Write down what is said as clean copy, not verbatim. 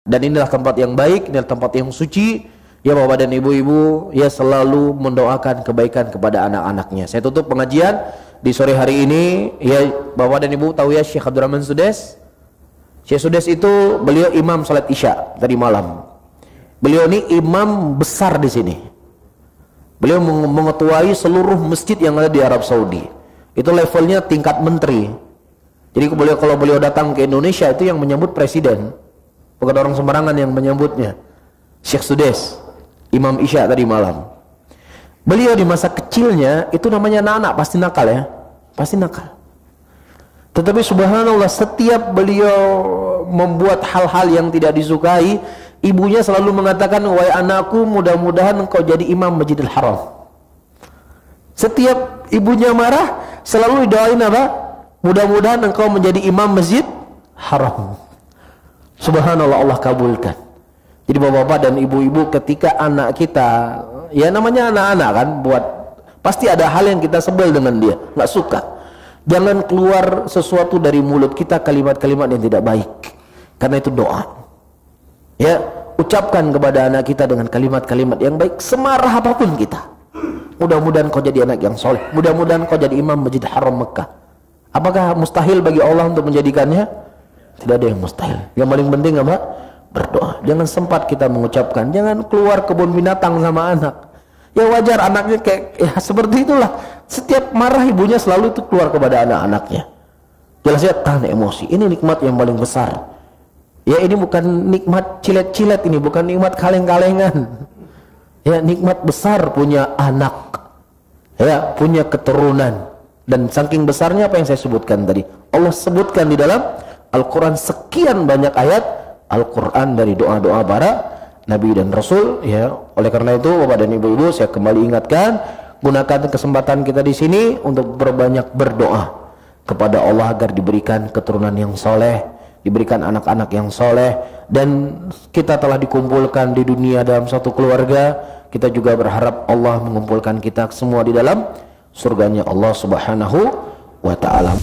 Dan inilah tempat yang baik, inilah tempat yang suci. Ya Bapak dan Ibu-ibu, ya selalu mendoakan kebaikan kepada anak-anaknya. Saya tutup pengajian di sore hari ini. Ya Bapak dan Ibu tahu ya Syekh Abdurrahman Sudes. Syekh Sudes itu beliau imam salat Isya tadi malam. Beliau ini imam besar di sini. Beliau mengetuai seluruh masjid yang ada di Arab Saudi. Itu levelnya tingkat menteri. Jadi kalau beliau datang ke Indonesia itu yang menyambut presiden, bukan orang sembarangan yang menyambutnya. Syekh Sudes, imam Isya tadi malam. Beliau di masa kecilnya itu namanya anak-anak pasti nakal ya, pasti nakal. Tetapi subhanallah, setiap beliau membuat hal-hal yang tidak disukai, ibunya selalu mengatakan, wahai anakku, mudah-mudahan engkau jadi imam Masjidil Haram. Setiap ibunya marah, selalu doain apa? Mudah-mudahan engkau menjadi imam Masjid Haram. Subhanallah, Allah kabulkan. Jadi bapak-bapak dan ibu-ibu, ketika anak kita, ya namanya anak-anak kan, pasti ada hal yang kita sebel dengan dia, nggak suka. Jangan keluar sesuatu dari mulut kita kalimat-kalimat yang tidak baik, karena itu doa. Ya, ucapkan kepada anak kita dengan kalimat-kalimat yang baik, semarah apapun kita. Mudah-mudahan kau jadi anak yang soleh, mudah-mudahan kau jadi imam Masjid Haram Mekah. Apakah mustahil bagi Allah untuk menjadikannya? Tidak ada yang mustahil. Yang paling penting apa? Berdoa. Jangan sempat kita mengucapkan, jangan keluar kebun binatang sama anak. Ya wajar, anaknya kayak ya seperti itulah. Setiap marah ibunya selalu itu keluar kepada anak-anaknya. Jelasnya tahan emosi. Ini nikmat yang paling besar. Ya ini bukan nikmat cilet-cilet, ini bukan nikmat kaleng-kalengan. Ya nikmat besar punya anak. Ya punya keturunan. Dan saking besarnya apa yang saya sebutkan tadi. Allah sebutkan di dalam Al-Quran sekian banyak ayat Al-Quran dari doa-doa para Nabi dan Rasul. Ya, oleh karena itu Bapak dan Ibu-ibu, saya kembali ingatkan, gunakan kesempatan kita di sini untuk berbanyak berdoa kepada Allah agar diberikan keturunan yang soleh, diberikan anak-anak yang soleh, dan kita telah dikumpulkan di dunia dalam satu keluarga. Kita juga berharap Allah mengumpulkan kita semua di dalam surganya Allah Subhanahu wa ta'ala.